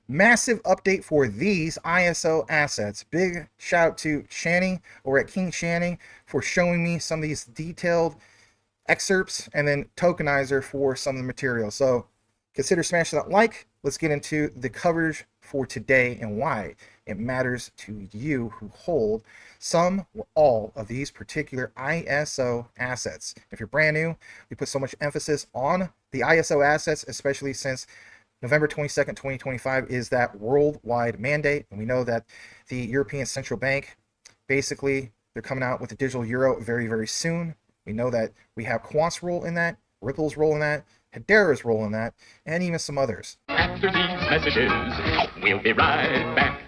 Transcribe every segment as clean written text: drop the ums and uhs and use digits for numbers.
Massive update for these ISO assets. Big shout out to Channing or at King Channing for showing me some of these detailed excerpts and then tokenizer for some of the material. So consider smashing that like. Let's get into the coverage for today and why it matters to you who hold some or all of these particular ISO assets. If you're brand new, we put so much emphasis on the ISO assets, especially since November 22nd, 2025 is that worldwide mandate. And we know that the European Central Bank, basically, they're coming out with the digital euro very, very soon. We know that we have Quant's role in that, Ripple's role in that, HBAR's role in that, and even some others. After these messages, we'll be right back.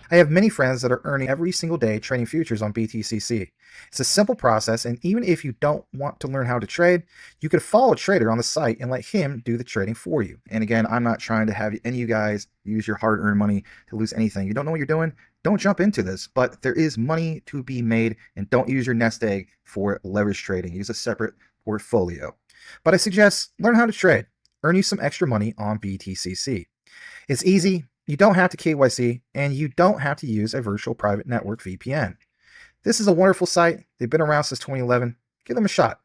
I have many friends that are earning every single day trading futures on BTCC. It's a simple process, and even if you don't want to learn how to trade, you could follow a trader on the site and let him do the trading for you. And again, I'm not trying to have any of you guys use your hard-earned money to lose anything. You don't know what you're doing? Don't jump into this, but there is money to be made, and don't use your nest egg for leverage trading. Use a separate portfolio. But I suggest learn how to trade. Earn you some extra money on BTCC. It's easy. You don't have to KYC, and you don't have to use a virtual private network VPN. This is a wonderful site. They've been around since 2011. Give them a shot.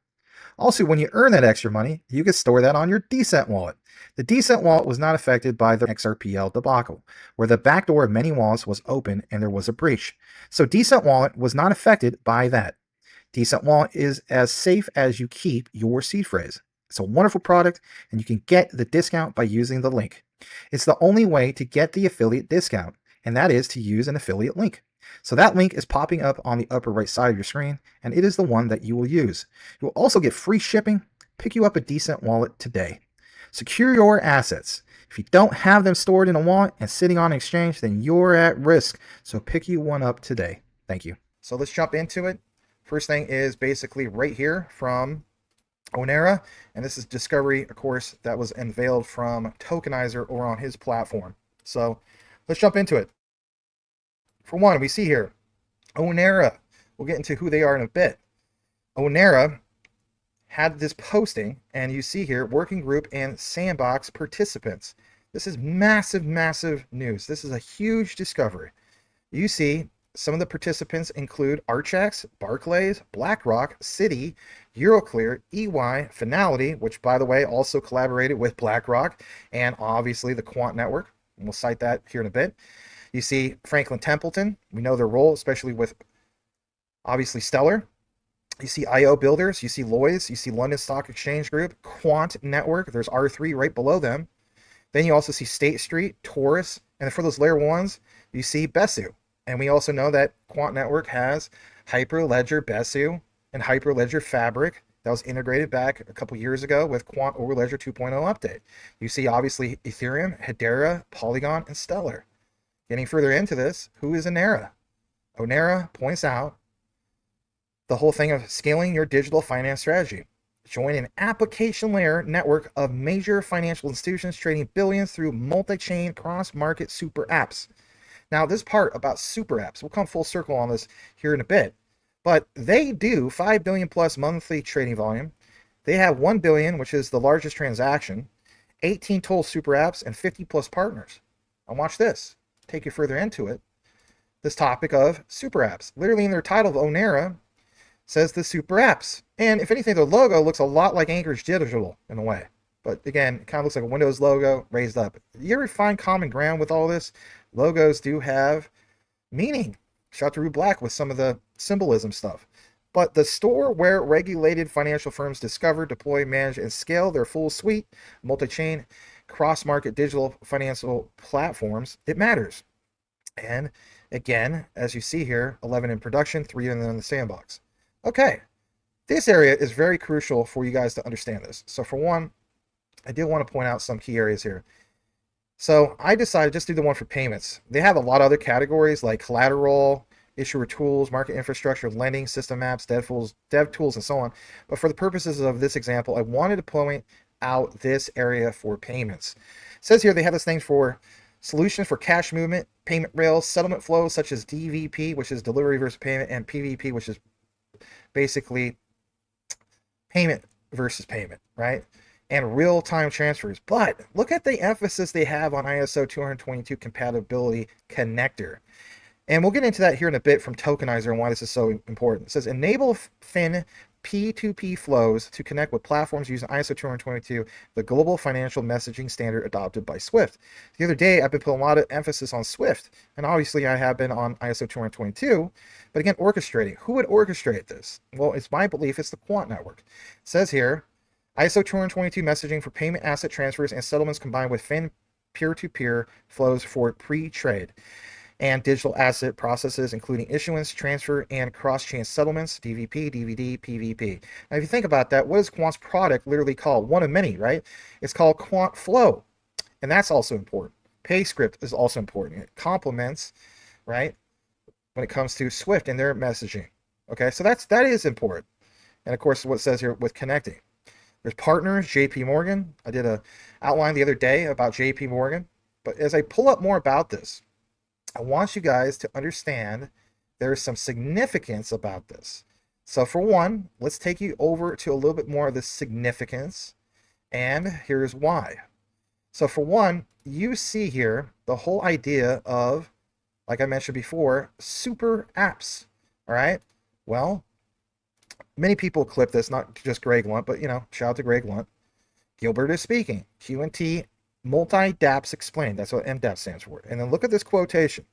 Also, when you earn that extra money, you can store that on your Decent wallet. The Decent wallet was not affected by the XRPL debacle, where the backdoor of many wallets was open and there was a breach. So Decent wallet was not affected by that. Decent wallet is as safe as you keep your seed phrase. It's a wonderful product, and you can get the discount by using the link. It's the only way to get the affiliate discount, and that is to use an affiliate link. So that link is popping up on the upper right side of your screen, and it is the one that you will use. You will also get free shipping. Pick you up a Decent wallet today. Secure your assets. If you don't have them stored in a wallet and sitting on an exchange, then you're at risk. So pick you one up today. Thank you. So let's jump into it. First thing is basically right here from Ownera, and this is discovery, of course, that was unveiled from Tokenizer or on his platform. So let's jump into it. For one, we see here Ownera. We'll get into who they are in a bit. Ownera had this posting, and you see here working group and sandbox participants. This is massive, massive news. This is a huge discovery. You see some of the participants include Archax, Barclays, BlackRock, Citi, Euroclear, EY, Finality, which by the way also collaborated with BlackRock, and obviously the Quant network. And we'll cite that here in a bit. You see Franklin Templeton. We know their role, especially with obviously Stellar. You see IO Builders. You see Lloyds. You see London Stock Exchange Group, Quant Network. There's R3 right below them. Then you also see State Street, Taurus, and for those layer ones, you see Besu. And we also know that Quant Network has Hyperledger Besu and Hyperledger Fabric that was integrated back a couple years ago with Quant Overledger 2.0 update. You see obviously Ethereum, Hedera, Polygon, and Stellar. Getting further into this, who is Ownera? Ownera points out the whole thing of scaling your digital finance strategy. Join an application layer network of major financial institutions trading billions through multi-chain cross-market super apps. Now, this part about super apps, we'll come full circle on this here in a bit, but they do 5 billion plus monthly trading volume. They have 1 billion, which is the largest transaction, 18 total super apps, and 50 plus partners. And watch this, take you further into it. This topic of super apps, literally in their title of Ownera, says the super apps. And if anything, their logo looks a lot like Anchorage Digital in a way. But again, it kind of looks like a Windows logo raised up. You ever find common ground with all this? Logos do have meaning. Shout out to Rue Black with some of the symbolism stuff. But the store where regulated financial firms discover, deploy, manage, and scale their full suite, multi-chain, cross-market digital financial platforms, it matters. And again, as you see here, 11 in production, 3 in the sandbox. Okay, this area is very crucial for you guys to understand this. So for one, I did want to point out some key areas here. So I decided just to do the one for payments. They have a lot of other categories like collateral, issuer tools, market infrastructure, lending, system apps, dev tools, and so on. But for the purposes of this example, I wanted to point out this area for payments. It says here they have this thing for solutions for cash movement, payment rails, settlement flows such as DVP, which is delivery versus payment, and PVP, which is basically payment versus payment, right? and real-time transfers. But look at the emphasis they have on ISO 222 compatibility connector. And we'll get into that here in a bit from Tokenizer and why this is so important. It says enable fin P2P flows to connect with platforms using ISO 222, the global financial messaging standard adopted by Swift. The other day, I've been putting a lot of emphasis on Swift, and obviously I have been on ISO 222, but again, orchestrating. Who would orchestrate this? Well, it's my belief it's the Quant network. It says here, ISO 222 messaging for payment asset transfers and settlements combined with fin peer-to-peer flows for pre-trade and digital asset processes, including issuance, transfer, and cross-chain settlements, DVP, DVD, PVP. Now, if you think about that, what is Quant's product literally called? One of many, right? It's called Quant Flow, and that's also important. PayScript is also important. It complements, right, when it comes to Swift and their messaging. Okay, so that is important. And of course, what it says here with connecting. There's partners, JPMorgan. I did a outline the other day about JPMorgan, but as I pull up more about this, I want you guys to understand there's some significance about this. So for one, let's take you over to a little bit more of the significance, and here's why. So for one, you see here the whole idea of, like I mentioned before, super apps. All right. Well, many people clip this, not just Greg Lunt, but shout out to Greg Lunt. Gilbert is speaking. Q&T multi-dapps explained. That's what MDapps stands for. And then look at this quotation.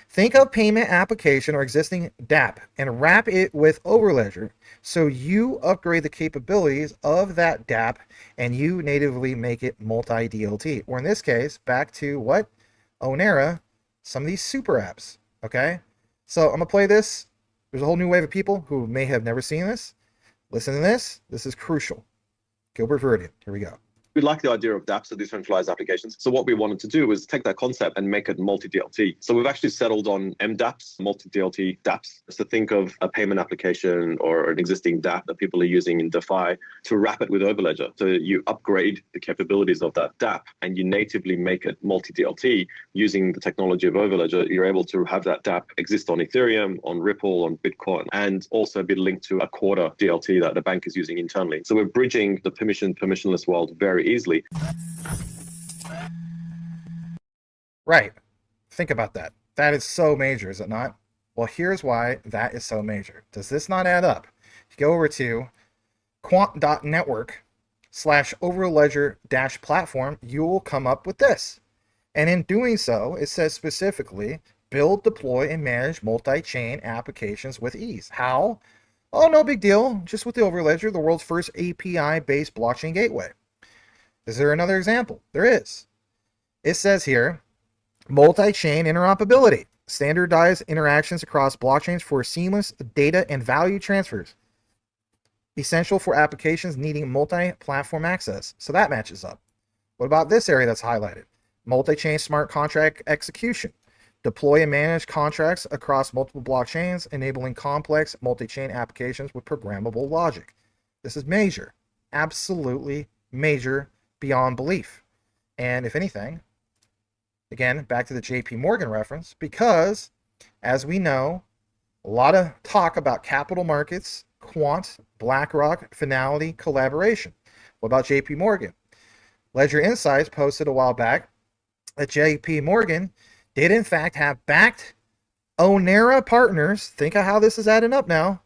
Think of payment application or existing DApp and wrap it with Overledger so you upgrade the capabilities of that DApp and you natively make it multi-DLT. Or in this case, back to what? Ownera, some of these super apps. Okay? So I'm going to play this. There's a whole new wave of people who may have never seen this. Listen to this. This is crucial. Gilbert Verdian. Here we go. We like the idea of dApps, so decentralized applications. So what we wanted to do was take that concept and make it multi-DLT. So we've actually settled on MDapps, multi-DLT dApps. So think of a payment application or an existing dApp that people are using in DeFi to wrap it with Overledger. So you upgrade the capabilities of that dApp and you natively make it multi-DLT using the technology of Overledger. You're able to have that dApp exist on Ethereum, on Ripple, on Bitcoin, and also be linked to a quarter DLT that the bank is using internally. So we're bridging the permissionless world very easily. Right. Think about that. That is so major, is it not? Well, here's why that is so major. Does this not add up? If you go over to quant.network/overledger-platform, you will come up with this. And in doing so, it says specifically, build, deploy, and manage multi-chain applications with ease. How? Oh, no big deal. Just with the Overledger, the world's first API-based blockchain gateway. Is there another example? There is. It says here, multi-chain interoperability, standardized interactions across blockchains for seamless data and value transfers, essential for applications needing multi-platform access. So that matches up. What about this area that's highlighted? Multi-chain smart contract execution, deploy and manage contracts across multiple blockchains, enabling complex multi-chain applications with programmable logic. This is major, absolutely major, beyond belief. And if anything, again, back to the JPMorgan reference, because as we know, a lot of talk about capital markets, Quant, BlackRock, finality, collaboration. What about JPMorgan? Ledger Insights posted a while back that JPMorgan did in fact have backed Ownera partners. Think of how this is adding up now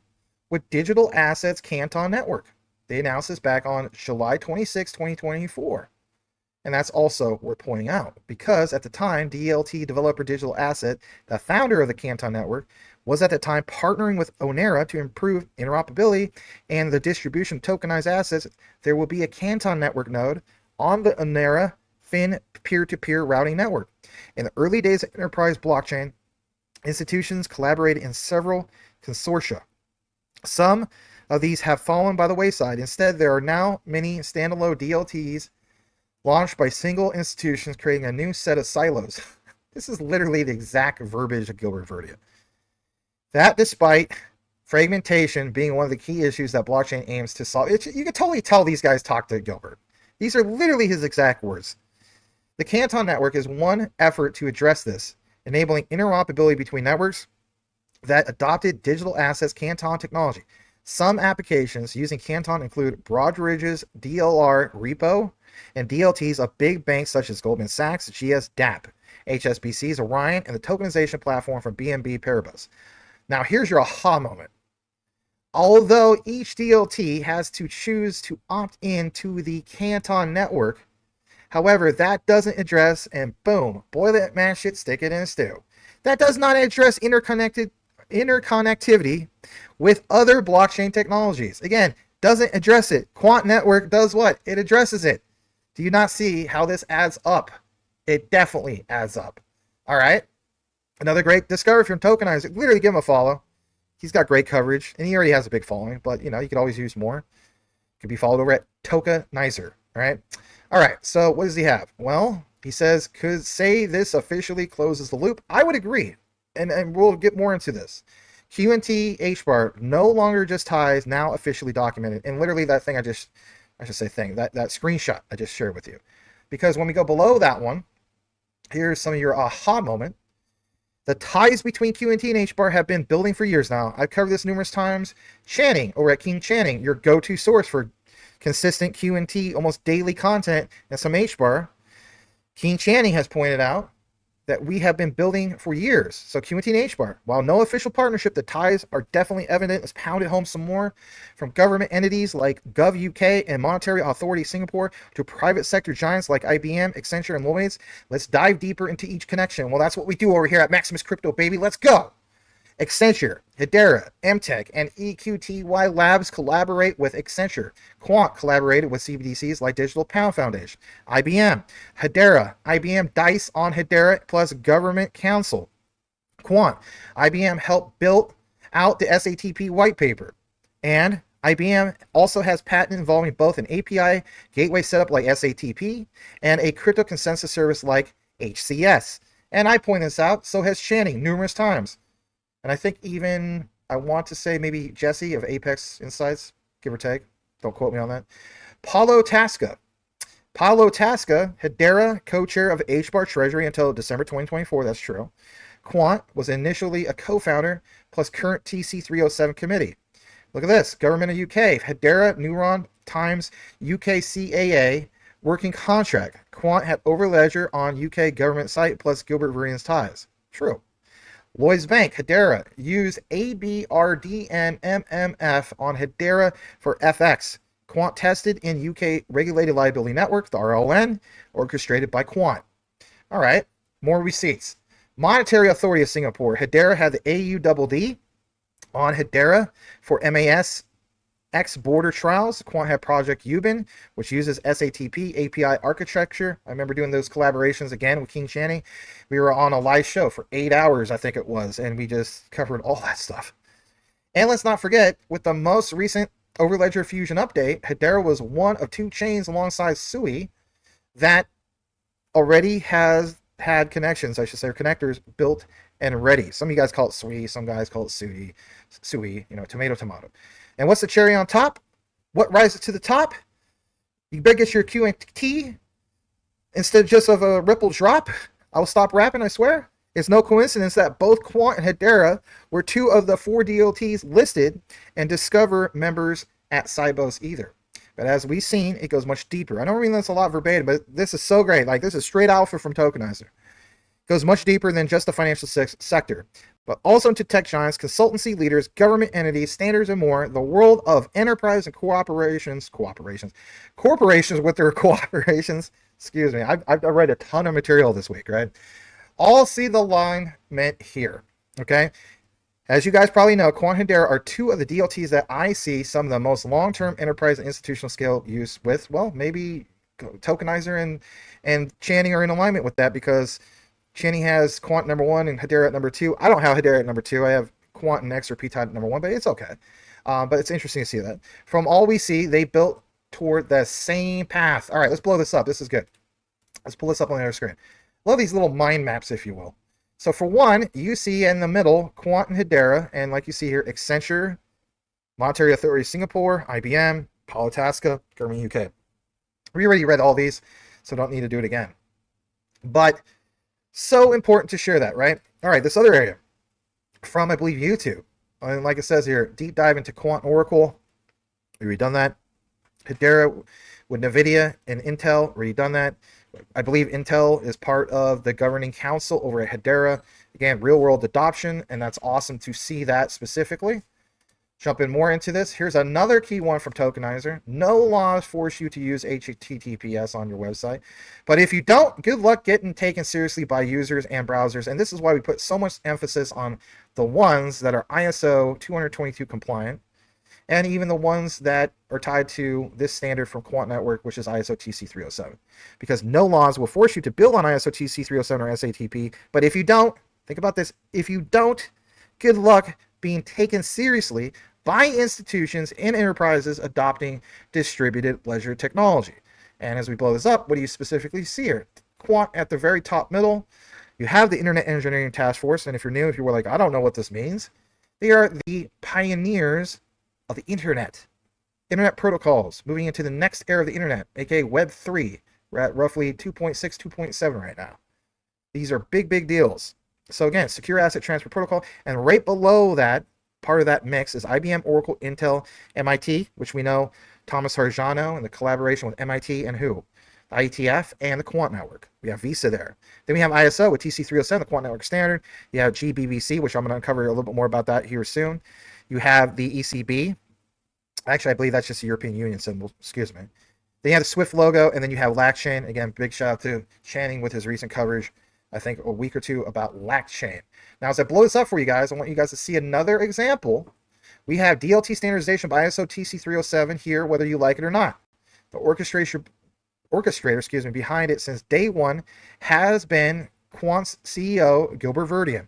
with digital assets Canton Network. They announced this back on July 26, 2024. And that's also worth pointing out because at the time, DLT Developer Digital Asset, the founder of the Canton Network, was at the time partnering with Ownera to improve interoperability and the distribution of tokenized assets. There will be a Canton Network node on the Ownera Fin peer-to-peer routing network. In the early days of enterprise blockchain, institutions collaborated in several consortia. Some of these have fallen by the wayside. Instead, there are now many standalone DLTs launched by single institutions, creating a new set of silos. This is literally the exact verbiage of Gilbert Verdian. That despite fragmentation being one of the key issues that blockchain aims to solve. You can totally tell these guys talk to Gilbert. These are literally his exact words. The Canton Network is one effort to address this, enabling interoperability between networks that adopted digital assets Canton technology. Some applications using Canton include Broadridge's DLR repo and DLTs of big banks such as Goldman Sachs, GSDAP, HSBC's Orion, and the tokenization platform from BNB Paribas. Now, here's your aha moment. Although each DLT has to choose to opt in to the Canton network, however, that doesn't address, and boom, boil it, mash it, stick it in a stew. That does not address interconnectivity with other blockchain technologies. Again, doesn't address it. Quant network does what? It addresses it. Do you not see how this adds up? It definitely adds up. All right. Another great discovery from Tokenizer. Literally give him a follow. He's got great coverage, and he already has a big following, but you could always use more. Could be followed over at Tokenizer. All right. All right. So what does he have? Well, he says, could say this officially closes the loop. I would agree. And we'll get more into this. QNT HBAR no longer just ties, now officially documented. And literally that thing that screenshot I just shared with you. Because when we go below that one, here's some of your aha moment. The ties between QNT and HBAR have been building for years now. I've covered this numerous times. Channing over at King Channing, your go-to source for consistent QNT, almost daily content and some HBAR. King Channing has pointed out that we have been building for years. So QNT and HBAR, while no official partnership, the ties are definitely evident. Let's pound it home some more. From government entities like Gov UK and Monetary Authority Singapore to private sector giants like IBM, Accenture, and Lloyds. Let's dive deeper into each connection. Well, that's what we do over here at Maximus Crypto, baby. Let's go. Accenture, Hedera, MTech, and EQTY Labs collaborate with Accenture. Quant collaborated with CBDCs like Digital Pound Foundation. IBM, Hedera, IBM DICE on Hedera plus Government Council. Quant, IBM helped build out the SATP white paper. And IBM also has patent involving both an API gateway setup like SATP and a crypto consensus service like HCS. And I point this out, so has Channing numerous times. And I think even, I want to say maybe Jesse of Apex Insights, give or take. Don't quote me on that. Paulo Tasca, Hedera, co-chair of HBAR Treasury until December 2024. That's true. Quant was initially a co-founder plus current TC307 committee. Look at this. Government of UK. Hedera, Neuron, Times, UKCAA, working contract. Quant had overledger on UK government site plus Gilbert Verdian's ties. True. Lloyds Bank, Hedera, use ABRD and MMF on Hedera for FX. Quant tested in UK Regulated Liability Network, the RLN, orchestrated by Quant. All right, more receipts. Monetary Authority of Singapore, Hedera had the AUDD on Hedera for MAS X border trials. Quant had Project Ubin, which uses SATP API architecture. I remember doing those collaborations again with King Channing. We were on a live show for 8 hours, I think it was, and we just covered all that stuff. And let's not forget, with the most recent Overledger Fusion update, Hedera was one of 2 chains alongside Sui that already has had connections, I should say, or connectors built and ready. Some of you guys call it Sui, some guys call it Sui, tomato. And what's the cherry on top? What rises to the top? You better get your QNT instead just of a Ripple drop. I will stop rapping, I swear. It's no coincidence that both Quant and Hedera were 2 of the 4 DLTs listed and Discover members at Cybos either. But as we've seen, it goes much deeper. I don't mean that's a lot verbatim, but this is so great. Like, this is straight alpha from Tokenizer. It goes much deeper than just the financial sector, but also into tech giants, consultancy leaders, government entities, standards, and more. The world of enterprise and corporations with their cooperations. Excuse me. I've read a ton of material this week, right? All see the line meant here, okay? As you guys probably know, Quant and Hedera are 2 of the DLTs that I see some of the most long-term enterprise and institutional scale use with. Well, maybe Tokenizer and Channing are in alignment with that, because Channing has Quant number 1 and Hedera at number 2. I don't have Hedera at number 2. I have Quant and XRP at number 1, but it's okay. But it's interesting to see that. From all we see, they built toward the same path. All right, let's blow this up. This is good. Let's pull this up on the other screen. Love these little mind maps, if you will. So for one, you see in the middle, Quant and Hedera, and like you see here, Accenture, Monetary Authority Singapore, IBM, Paulo Tasca, Government UK. We already read all these, so don't need to do it again. But so important to share that, right? All right, this other area from, I believe, YouTube. And like it says here, deep dive into Quant Oracle. We already done that. Hedera with NVIDIA and Intel. Already done that. I believe Intel is part of the governing council over at Hedera. Again, real world adoption, and that's awesome to see that specifically. Jumping more into this, here's another key one from Tokenizer. No laws force you to use HTTPS on your website. But if you don't, good luck getting taken seriously by users and browsers. And this is why we put so much emphasis on the ones that are ISO 222 compliant, and even the ones that are tied to this standard from Quant Network, which is ISO TC 307. Because no laws will force you to build on ISO TC 307 or SATP. But if you don't, think about this, if you don't, good luck being taken seriously by institutions and enterprises adopting distributed ledger technology. And as we blow this up, what do you specifically see here? Quant at the very top middle. You have the Internet Engineering Task Force, and if you're new, if you were like, I don't know what this means, they are the pioneers of the internet protocols, moving into the next era of the internet, aka Web 3. We're at roughly 2.6, 2.7 right now. These are big deals. So again, secure asset transfer protocol, and right below that, part of that mix is IBM, Oracle, Intel, MIT, which we know Thomas Harjano and the collaboration with MIT and who? The IETF and the Quant Network. We have Visa there. Then we have ISO with TC 307, the Quant Network standard. You have GBBC, which I'm going to uncover a little bit more about that here soon. You have the ECB. Actually, I believe that's just the European Union symbol. Excuse me. Then you have the Swift logo, and then you have LackChain. Again, big shout out to Channing with his recent coverage, I think a week or two, about LackChain. Now, as I blow this up for you guys, I want you guys to see another example. We have DLT standardization by ISO TC 307 here, whether you like it or not. The orchestrator behind it since day one has been Quant's CEO, Gilbert Verdian.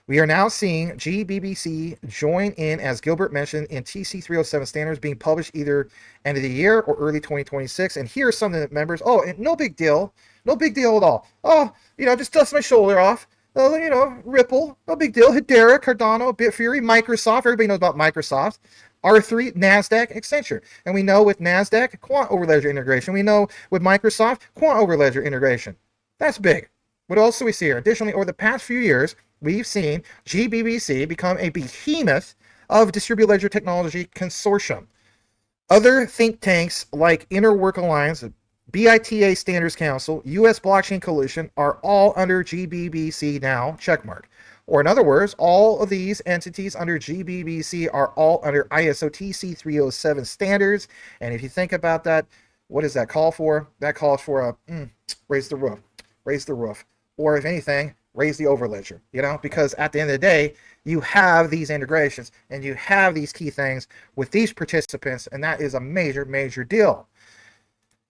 We are now seeing GBBC join in, as Gilbert mentioned, in TC 307 standards being published either end of the year or early 2026. And here are some of the members. Oh, no big deal. No big deal at all. Oh, just dust my shoulder off. Ripple, no big deal. Hedera, Cardano, Bitfury, Microsoft. Everybody knows about Microsoft. R3, NASDAQ, Accenture. And we know with NASDAQ, Quant over ledger integration. We know with Microsoft, Quant over ledger integration. That's big. What else do we see here? Additionally, over the past few years, we've seen GBBC become a behemoth of distributed ledger technology consortium. Other think tanks like Interwork Alliance, BITA Standards Council, US Blockchain Coalition are all under GBBC now, checkmark. Or in other words, all of these entities under GBBC are all under ISO TC 307 standards. And if you think about that, what does that call for? That calls for a raise the roof. Or if anything, raise the overledger, because at the end of the day, you have these integrations and you have these key things with these participants, and that is a major deal.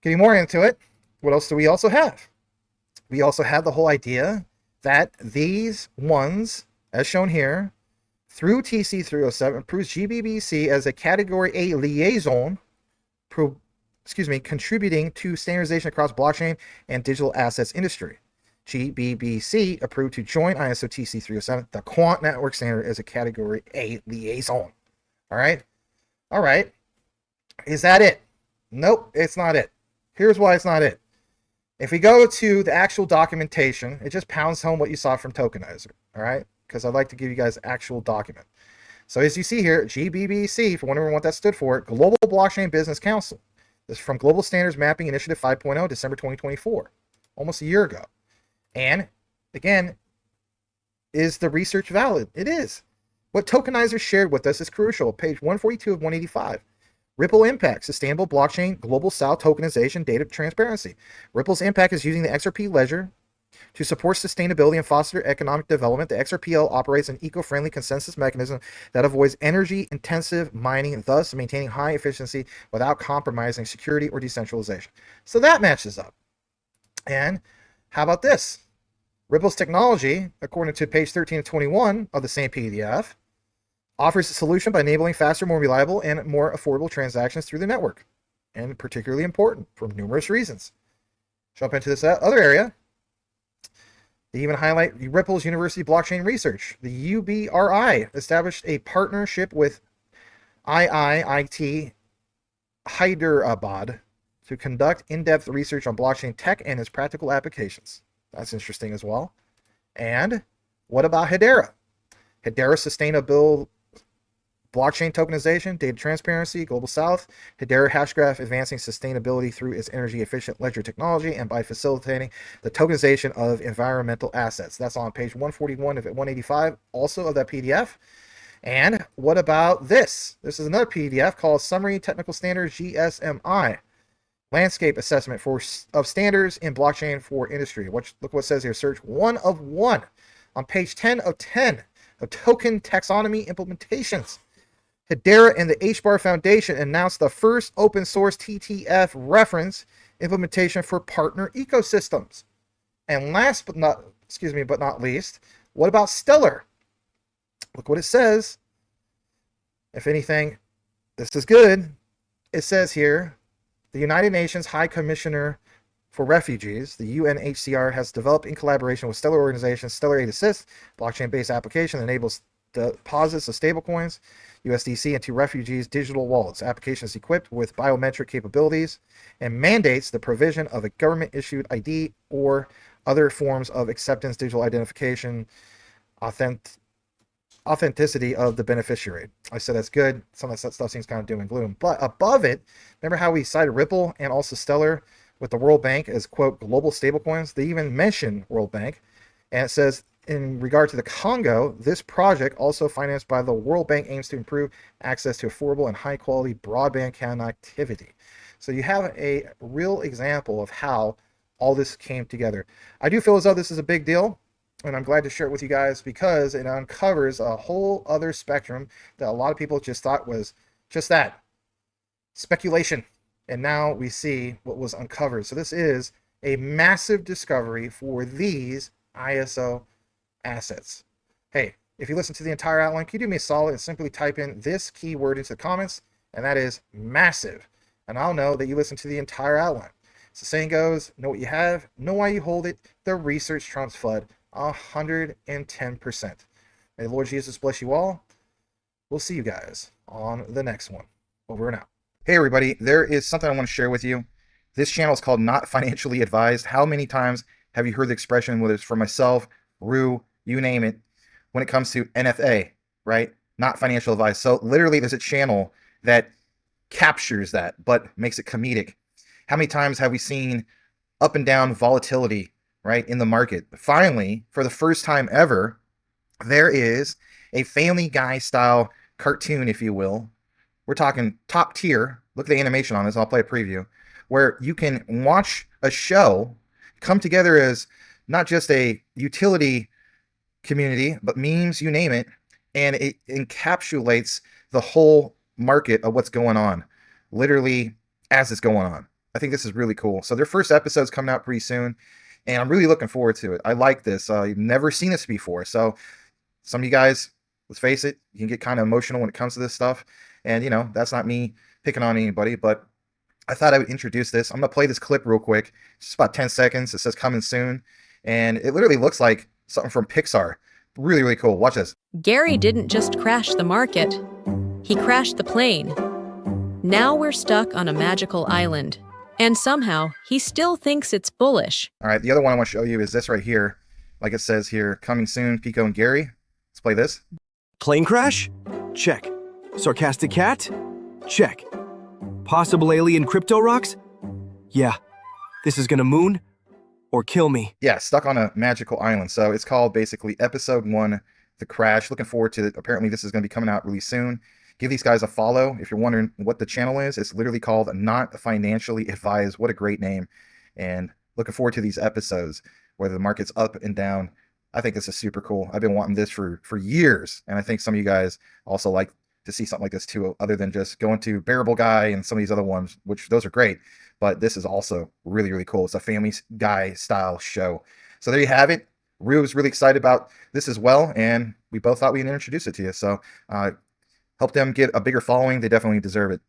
Getting more into it, what else do we also have? We also have the whole idea that these ones, as shown here, through TC 307, proves GBBC as a Category A liaison, contributing to standardization across blockchain and digital assets industry. GBBC approved to join ISO TC 307, the Quant Network standard, as a Category A liaison. All right. Is that it? Nope, it's not it. Here's why it's not it. If we go to the actual documentation, it just pounds home what you saw from Tokenizer. All right, because I'd like to give you guys the actual document. So as you see here, GBBC, for wondering what that stood for, Global Blockchain Business Council. This is from Global Standards Mapping Initiative 5.0, December 2024, almost a year ago. And again, is the research valid? It is. What Tokenizer shared with us is crucial. Page 142 of 185. Ripple Impact, Sustainable Blockchain, Global South Tokenization, Data Transparency. Ripple's impact is using the XRP ledger to support sustainability and foster economic development. The XRPL operates an eco-friendly consensus mechanism that avoids energy-intensive mining, thus maintaining high efficiency without compromising security or decentralization. So that matches up. And how about this? Ripple's technology, according to page 13 of 21 of the same PDF, offers a solution by enabling faster, more reliable, and more affordable transactions through the network, and particularly important for numerous reasons. Jump into this other area. They even highlight Ripple's University Blockchain Research. The UBRI established a partnership with IIIT Hyderabad to conduct in-depth research on blockchain tech and its practical applications. That's interesting as well. And what about Hedera? Hedera blockchain tokenization, data transparency, global south, Hedera Hashgraph advancing sustainability through its energy efficient ledger technology and by facilitating the tokenization of environmental assets. That's on page 141 of 185, also of that PDF. And what about this? This is another PDF called Summary Technical Standards GSMI. Landscape assessment of standards in blockchain for industry. Look what it says here. Search 1 of 1 on page 10 of 10 of token taxonomy implementations. Hedera and the HBAR Foundation announced the first open source TTF reference implementation for partner ecosystems. And last but not least, what about Stellar? Look what it says. If anything, this is good. It says here, the United Nations High Commissioner for Refugees, the UNHCR, has developed in collaboration with Stellar organizations Stellar Aid Assist, blockchain-based application that enables deposits of stablecoins, USDC, into refugees' digital wallets. Applications equipped with biometric capabilities and mandates the provision of a government-issued ID or other forms of acceptance, digital identification, authenticity of the beneficiary. I said that's good. Some of that stuff seems kind of doom and gloom. But above it, remember how we cited Ripple and also Stellar with the World Bank as, quote, global stablecoins? They even mention World Bank. And it says, in regard to the Congo, this project, also financed by the World Bank, aims to improve access to affordable and high-quality broadband connectivity. So you have a real example of how all this came together. I do feel as though this is a big deal, and I'm glad to share it with you guys because it uncovers a whole other spectrum that a lot of people just thought was just that, speculation. And now we see what was uncovered. So this is a massive discovery for these ISO assets. Hey, if you listen to the entire outline, can you do me a solid and simply type in this keyword into the comments? And that is massive. And I'll know that you listened to the entire outline. So the saying goes, know what you have, know why you hold it. The research trumps FUD 110%. May the Lord Jesus bless you all. We'll see you guys on the next one. Over and out. Hey everybody, there is something I want to share with you. This channel is called Not Financially Advised. How many times have you heard the expression, whether it's from myself, Rue, you name it, when it comes to NFA, right? Not financial advice. So literally there's a channel that captures that, but makes it comedic. How many times have we seen up and down volatility, right, in the market? Finally, for the first time ever, there is a Family Guy style cartoon, if you will. We're talking top tier. Look at the animation on this. I'll play a preview where you can watch a show come together as not just a utility community, but memes, you name it, and it encapsulates the whole market of what's going on, literally as it's going on. I think this is really cool. So their first episode's coming out pretty soon, and I'm really looking forward to it. I like this. I've never seen this before. So some of you guys, let's face it, you can get kind of emotional when it comes to this stuff. And, you know, that's not me picking on anybody, but I thought I would introduce this. I'm going to play this clip real quick. It's just about 10 seconds. It says coming soon. And it literally looks like something from Pixar. Really, really cool. Watch this. Gary didn't just crash the market. He crashed the plane. Now we're stuck on a magical island. And somehow, he still thinks it's bullish. All right, the other one I want to show you is this right here. Like it says here, coming soon, Peko and Gary. Let's play this. Plane crash? Check. Sarcastic cat? Check. Possible alien crypto rocks? Yeah. This is gonna moon or kill me. Yeah, stuck on a magical island. So it's called basically episode 1, The Crash. Looking forward to it. Apparently this is going to be coming out really soon. Give these guys a follow. If you're wondering what the channel is, it's literally called Not Financially Advised. What a great name. And looking forward to these episodes, whether the market's up and down. I think this is super cool. I've been wanting this for years. And I think some of you guys also like to see something like this too, other than just going to Bearable Guy and some of these other ones, which those are great. But this is also really, really cool. It's a Family Guy style show. So there you have it. Rue was really excited about this as well. And we both thought we'd introduce it to you. So help them get a bigger following. They definitely deserve it.